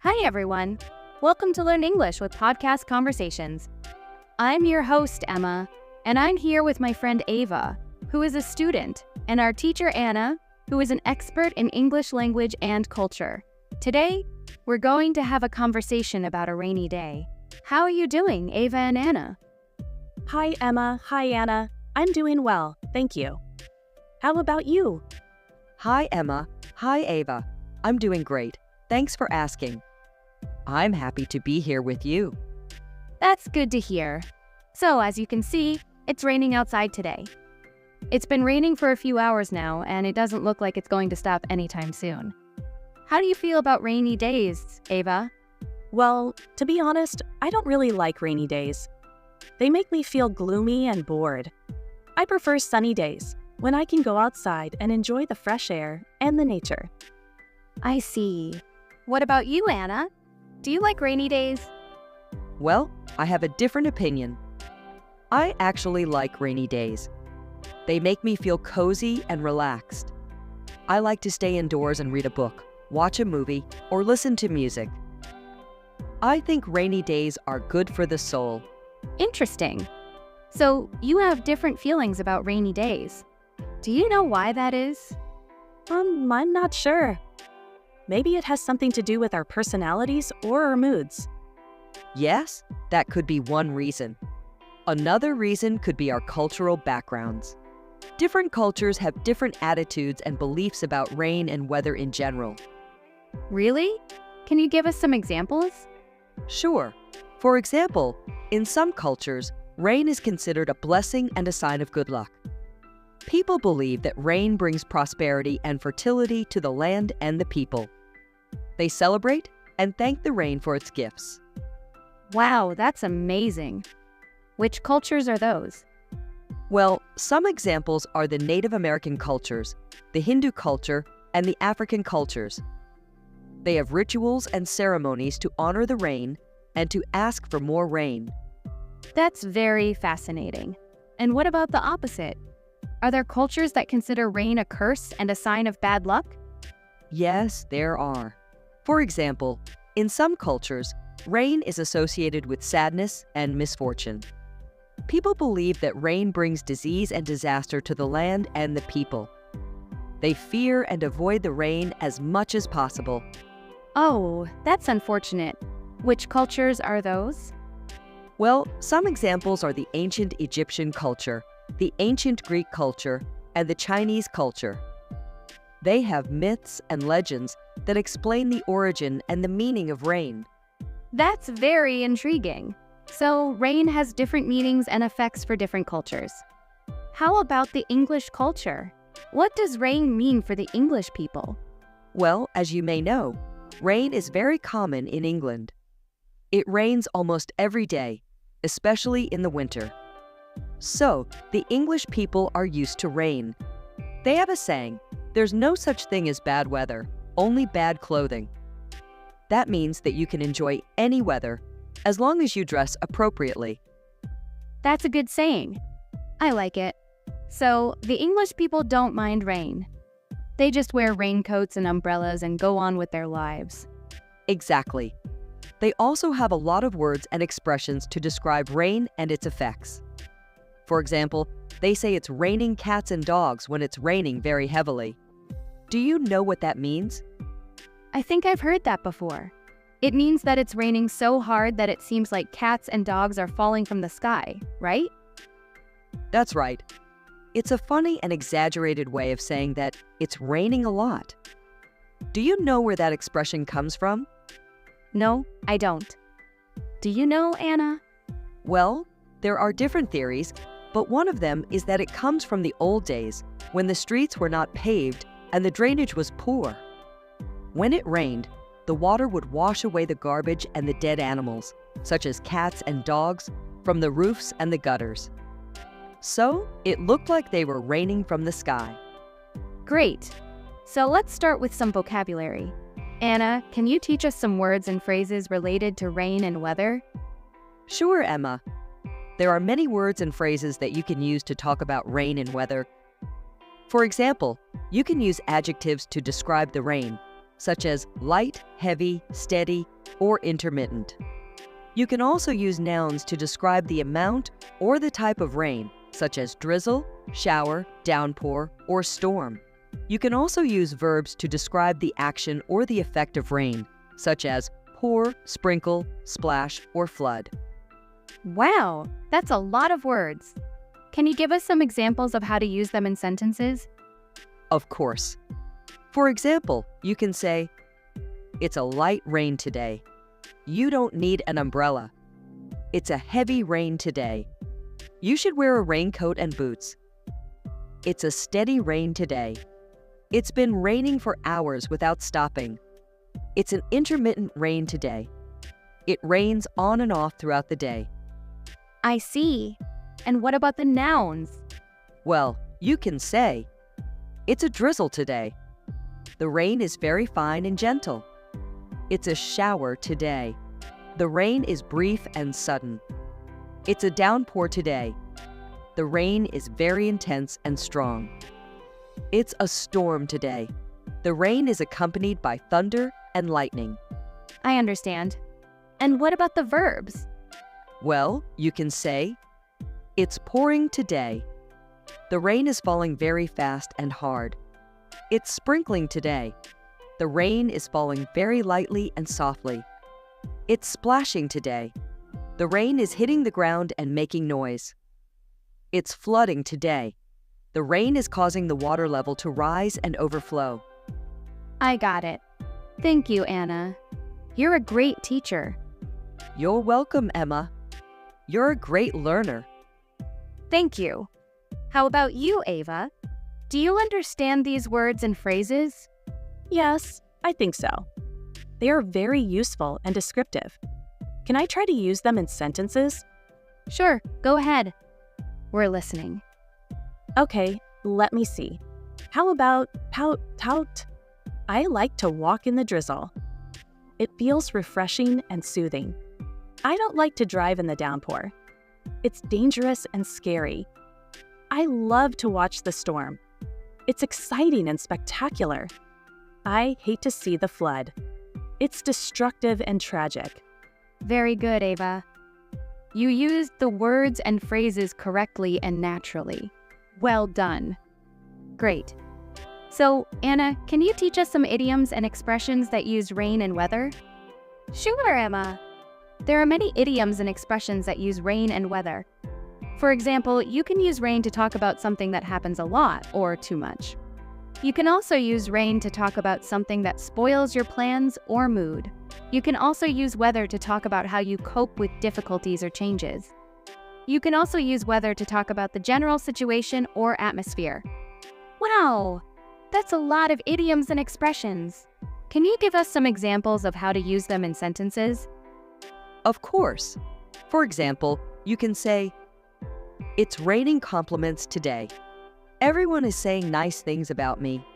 Hi, everyone. Welcome to Learn English with Podcast Conversations. I'm your host, Emma, and I'm here with my friend Ava, who is a student, and our teacher, Anna, who is an expert in English language and culture. Today, we're going to have a conversation about a rainy day. How are you doing, Ava and Anna? Hi, Emma. Hi, Anna. I'm doing well, thank you. How about you? Hi, Emma. Hi, Ava. I'm doing great. Thanks for asking. I'm happy to be here with you. That's good to hear. So, as you can see, it's raining outside today. It's been raining for a few hours now, and it doesn't look like it's going to stop anytime soon. How do you feel about rainy days, Ava? Well, to be honest, I don't really like rainy days. They make me feel gloomy and bored. I prefer sunny days, when I can go outside and enjoy the fresh air and the nature. I see. What about you, Anna? Do you like rainy days? Well, I have a different opinion. I actually like rainy days. They make me feel cozy and relaxed. I like to stay indoors and read a book, watch a movie, or listen to music. I think rainy days are good for the soul. Interesting. So, you have different feelings about rainy days. Do you know why that is? I'm not sure. Maybe it has something to do with our personalities or our moods. Yes, that could be one reason. Another reason could be our cultural backgrounds. Different cultures have different attitudes and beliefs about rain and weather in general. Really? Can you give us some examples? Sure. For example, in some cultures, rain is considered a blessing and a sign of good luck. People believe that rain brings prosperity and fertility to the land and the people. They celebrate and thank the rain for its gifts. Wow, that's amazing. Which cultures are those? Well, some examples are the Native American cultures, the Hindu culture, and the African cultures. They have rituals and ceremonies to honor the rain and to ask for more rain. That's very fascinating. And what about the opposite? Are there cultures that consider rain a curse and a sign of bad luck? Yes, there are. For example, in some cultures, rain is associated with sadness and misfortune. People believe that rain brings disease and disaster to the land and the people. They fear and avoid the rain as much as possible. Oh, that's unfortunate. Which cultures are those? Well, some examples are the ancient Egyptian culture, the ancient Greek culture, and the Chinese culture. They have myths and legends that explain the origin and the meaning of rain. That's very intriguing. So, rain has different meanings and effects for different cultures. How about the English culture? What does rain mean for the English people? Well, as you may know, rain is very common in England. It rains almost every day, especially in the winter. So, the English people are used to rain. They have a saying, "There's no such thing as bad weather, only bad clothing." That means that you can enjoy any weather as long as you dress appropriately. That's a good saying. I like it. So, the English people don't mind rain. They just wear raincoats and umbrellas and go on with their lives. Exactly. They also have a lot of words and expressions to describe rain and its effects. For example, they say it's raining cats and dogs when it's raining very heavily. Do you know what that means? I think I've heard that before. It means that it's raining so hard that it seems like cats and dogs are falling from the sky, right? That's right. It's a funny and exaggerated way of saying that it's raining a lot. Do you know where that expression comes from? No, I don't. Do you know, Anna? Well, there are different theories, but one of them is that it comes from the old days when the streets were not paved and the drainage was poor. When it rained, the water would wash away the garbage and the dead animals, such as cats and dogs, from the roofs and the gutters. So, it looked like they were raining from the sky. Great. So let's start with some vocabulary. Anna, can you teach us some words and phrases related to rain and weather? Sure, Emma. There are many words and phrases that you can use to talk about rain and weather. For example, you can use adjectives to describe the rain, such as light, heavy, steady, or intermittent. You can also use nouns to describe the amount or the type of rain, such as drizzle, shower, downpour, or storm. You can also use verbs to describe the action or the effect of rain, such as pour, sprinkle, splash, or flood. Wow, that's a lot of words. Can you give us some examples of how to use them in sentences? Of course. For example, you can say, "It's a light rain today. You don't need an umbrella. It's a heavy rain today. You should wear a raincoat and boots. It's a steady rain today. It's been raining for hours without stopping. It's an intermittent rain today. It rains on and off throughout the day." I see. And what about the nouns? Well, you can say, "It's a drizzle today. The rain is very fine and gentle. It's a shower today. The rain is brief and sudden. It's a downpour today. The rain is very intense and strong. It's a storm today. The rain is accompanied by thunder and lightning." I understand. And what about the verbs? Well, you can say, "It's pouring today. The rain is falling very fast and hard. It's sprinkling today. The rain is falling very lightly and softly. It's splashing today. The rain is hitting the ground and making noise. It's flooding today. The rain is causing the water level to rise and overflow." I got it. Thank you, Anna. You're a great teacher. You're welcome, Emma. You're a great learner. Thank you. How about you, Ava? Do you understand these words and phrases? Yes, I think so. They are very useful and descriptive. Can I try to use them in sentences? Sure, go ahead. We're listening. Okay, let me see. How about tout? I like to walk in the drizzle. It feels refreshing and soothing. I don't like to drive in the downpour. It's dangerous and scary. I love to watch the storm. It's exciting and spectacular. I hate to see the flood. It's destructive and tragic. Very good, Ava. You used the words and phrases correctly and naturally. Well done. Great. So, Anna, can you teach us some idioms and expressions that use rain and weather? Sure, Emma. There are many idioms and expressions that use rain and weather. For example, you can use rain to talk about something that happens a lot or too much. You can also use rain to talk about something that spoils your plans or mood. You can also use weather to talk about how you cope with difficulties or changes. You can also use weather to talk about the general situation or atmosphere. Wow, that's a lot of idioms and expressions. Can you give us some examples of how to use them in sentences? Of course. For example, you can say, "It's raining compliments today. Everyone is saying nice things about me.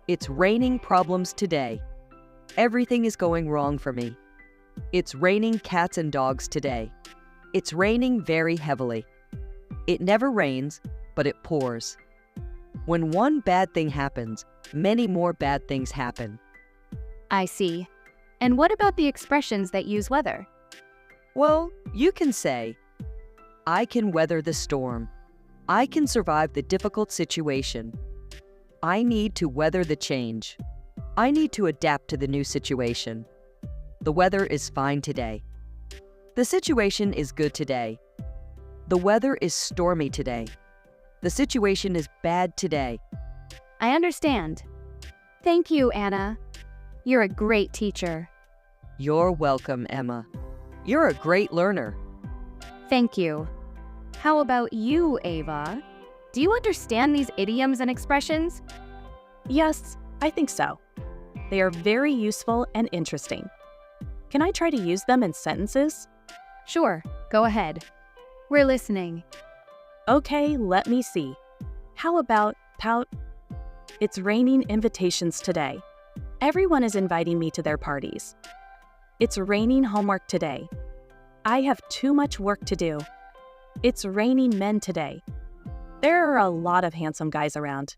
It's raining problems today. Everything is going wrong for me. It's raining cats and dogs today. It's raining very heavily. It never rains, but it pours. When one bad thing happens, many more bad things happen." I see. And what about the expressions that use weather? Well, you can say, "I can weather the storm. I can survive the difficult situation. I need to weather the change. I need to adapt to the new situation. The weather is fine today. The situation is good today. The weather is stormy today. The situation is bad today." I understand. Thank you, Anna. You're a great teacher. You're welcome, Emma. You're a great learner. Thank you. How about you, Ava? Do you understand these idioms and expressions? Yes, I think so. They are very useful and interesting. Can I try to use them in sentences? Sure, go ahead. We're listening. Okay, let me see. How about tout? It's raining invitations today. Everyone is inviting me to their parties. It's raining homework today. I have too much work to do. It's raining men today. There are a lot of handsome guys around.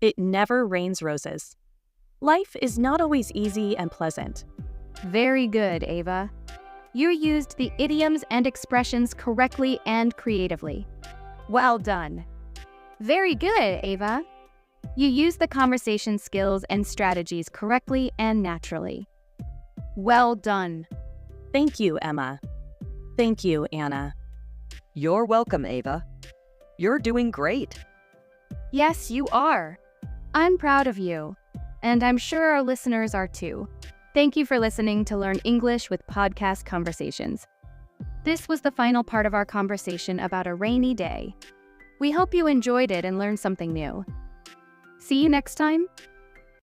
It never rains roses. Life is not always easy and pleasant. Very good, Ava. You used the idioms and expressions correctly and creatively. Well done. Very good, Ava. You used the conversation skills and strategies correctly and naturally. Well done. Thank you, Emma. Thank you, Anna. You're welcome, Ava. You're doing great. Yes, you are. I'm proud of you, and I'm sure our listeners are too. Thank you for listening to Learn English with Podcast Conversations. This was the final part of our conversation about a rainy day. We hope you enjoyed it and learned something new. See you next time.